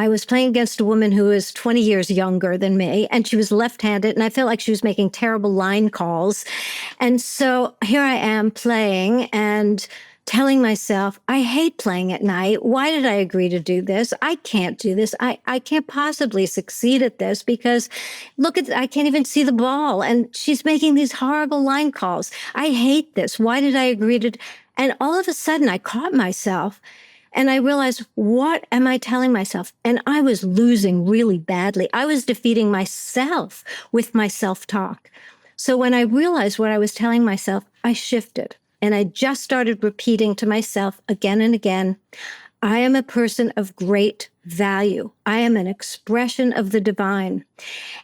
I was playing against a woman who was 20 years younger than me, and she was left-handed, and I felt like she was making terrible line calls. And so here I am playing and telling myself, I hate playing at night. Why did I agree to do this? I can't do this. I can't possibly succeed at this because I can't even see the ball. And she's making these horrible line calls. I hate this. Why did I agree to? And all of a sudden I caught myself and I realized, what am I telling myself? And I was losing really badly. I was defeating myself with my self-talk. So when I realized what I was telling myself, I shifted. And I just started repeating to myself again and again, I am a person of great value. I am an expression of the divine.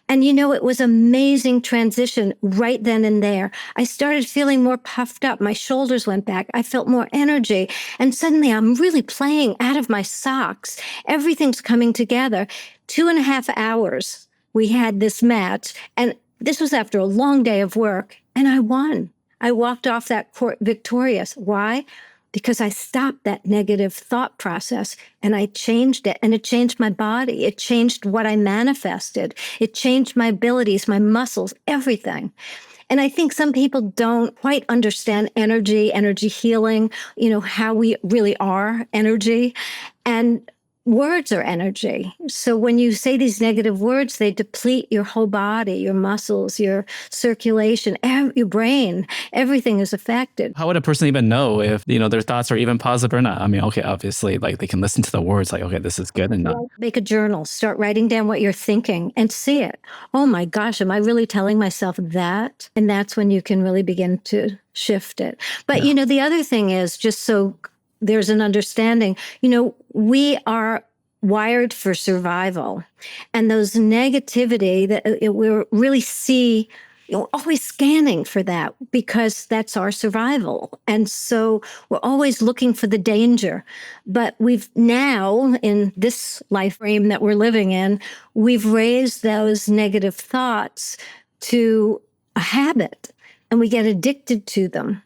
And it was amazing transition right then and there. I started feeling more puffed up. My shoulders went back. I felt more energy. And suddenly I'm really playing out of my socks. Everything's coming together. 2.5 hours we had this match. And this was after a long day of work. And I won. I walked off that court victorious. Why? Because I stopped that negative thought process and I changed it, and it changed my body. It changed what I manifested. It changed my abilities, my muscles, everything. And I think some people don't quite understand energy healing, how we really are energy. And words are energy. So when you say these negative words, they deplete your whole body, your muscles, your circulation, your brain. Everything is affected. How would a person even know if, their thoughts are even positive or not? I mean, okay, obviously, like they can listen to the words like, okay, this is good and not. Make a journal, start writing down what you're thinking and see it. Oh my gosh, am I really telling myself that? And that's when you can really begin to shift it. But, the other thing is, just so there's an understanding, we are wired for survival. And those negativity that we really see, always scanning for that because that's our survival. And so we're always looking for the danger. But we've now, in this life frame that we're living in, we've raised those negative thoughts to a habit and we get addicted to them.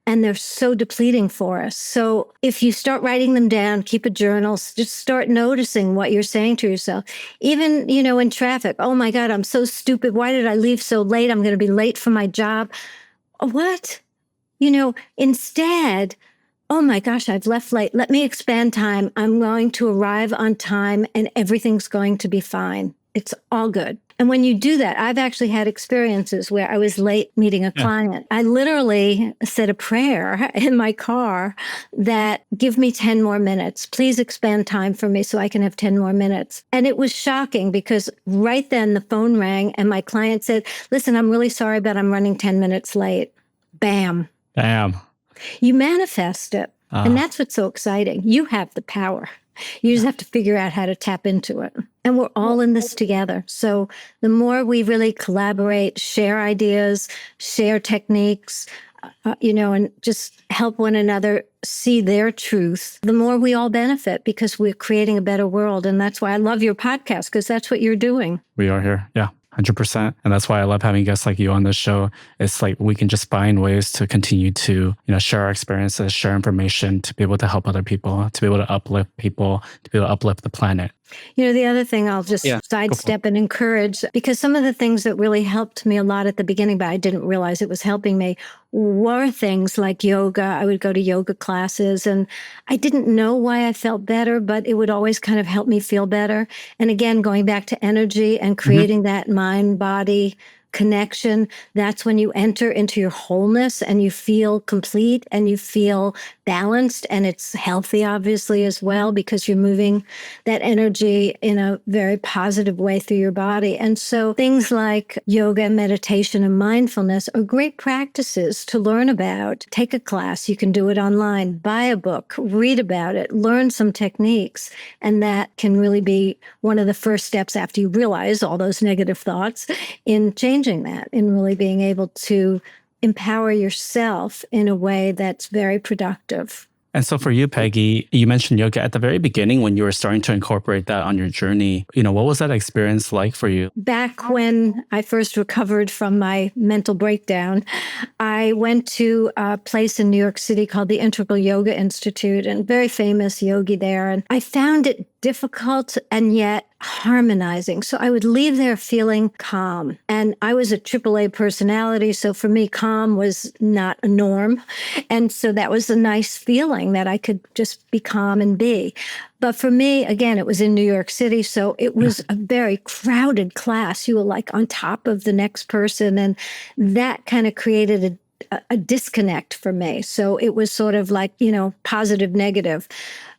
And they're so depleting for us. So if you start writing them down, keep a journal, just start noticing what you're saying to yourself. Even, in traffic, oh my God, I'm so stupid. Why did I leave so late? I'm going to be late for my job. What? Instead, oh my gosh, I've left late. Let me expand time. I'm going to arrive on time and everything's going to be fine. It's all good. And when you do that, I've actually had experiences where I was late meeting a client. I literally said a prayer in my car that give me 10 more minutes. Please expand time for me so I can have 10 more minutes. And it was shocking because right then the phone rang and my client said, listen, I'm really sorry, but I'm running 10 minutes late. Bam. You manifest it. And that's what's so exciting. You have the power. You just have to figure out how to tap into it. And we're all in this together. So the more we really collaborate, share ideas, share techniques, and just help one another see their truth, the more we all benefit because we're creating a better world. And that's why I love your podcast, because that's what you're doing. We are here. Yeah. 100%. And that's why I love having guests like you on this show. It's like we can just find ways to continue to, share our experiences, share information, to be able to help other people, to be able to uplift people, to be able to uplift the planet. The other thing I'll just sidestep and encourage, because some of the things that really helped me a lot at the beginning, but I didn't realize it was helping me, were things like yoga. I would go to yoga classes and I didn't know why I felt better, but it would always kind of help me feel better. And again, going back to energy and creating that mind-body connection, that's when you enter into your wholeness and you feel complete and you feel balanced, and it's healthy, obviously, as well, because you're moving that energy in a very positive way through your body. And so things like yoga, meditation, and mindfulness are great practices to learn about. Take a class. You can do it online. Buy a book. Read about it. Learn some techniques. And that can really be one of the first steps after you realize all those negative thoughts in changing that, in really being able to empower yourself in a way that's very productive. And so for you, Peggy, you mentioned yoga at the very beginning when you were starting to incorporate that on your journey. What was that experience like for you? Back when I first recovered from my mental breakdown, I went to a place in New York City called the Integral Yoga Institute, and very famous yogi there. And I found it difficult and yet harmonizing. So I would leave there feeling calm. And I was a AAA personality. So for me, calm was not a norm. And so that was a nice feeling that I could just be calm and be. But for me, again, it was in New York City. So it was a very crowded class. You were like on top of the next person. And that kind of created a disconnect for me. So it was sort of like, positive, negative.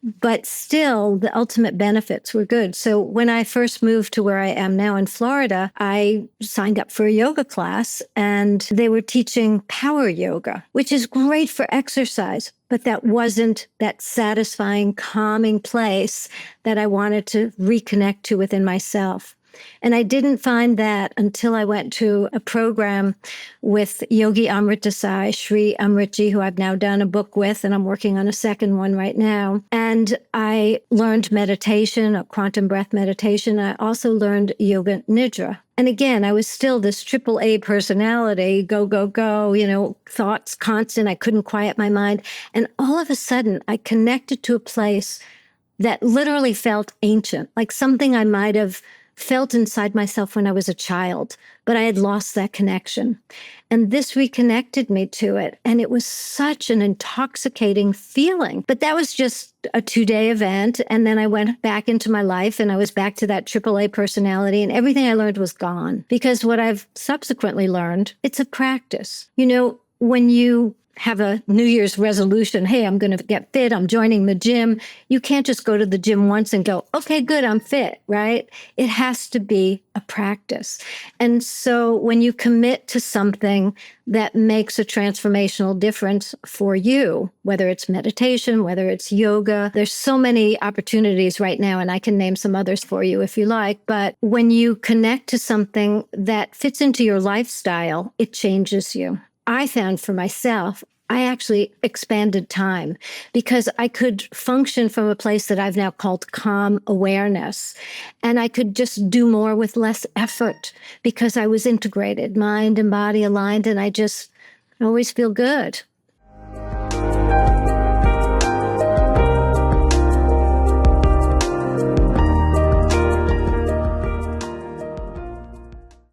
But still, the ultimate benefits were good. So when I first moved to where I am now in Florida, I signed up for a yoga class and they were teaching power yoga, which is great for exercise. But that wasn't that satisfying, calming place that I wanted to reconnect to within myself. And I didn't find that until I went to a program with Yogi Amrit Desai, Sri Amritji, who I've now done a book with, and I'm working on a second one right now. And I learned meditation, a quantum breath meditation. I also learned yoga nidra. And again, I was still this AAA personality, go, go, go, thoughts constant. I couldn't quiet my mind. And all of a sudden, I connected to a place that literally felt ancient, like something I might have felt inside myself when I was a child, but I had lost that connection. And this reconnected me to it. And it was such an intoxicating feeling. But that was just a 2-day event. And then I went back into my life and I was back to that AAA personality and everything I learned was gone. Because what I've subsequently learned, it's a practice. When you have a New Year's resolution, hey, I'm going to get fit, I'm joining the gym. You can't just go to the gym once and go, okay, good, I'm fit, right? It has to be a practice. And so when you commit to something that makes a transformational difference for you, whether it's meditation, whether it's yoga, there's so many opportunities right now, and I can name some others for you if you like. But when you connect to something that fits into your lifestyle, it changes you. I found for myself, I actually expanded time because I could function from a place that I've now called calm awareness. And I could just do more with less effort because I was integrated, mind and body aligned, and I always feel good.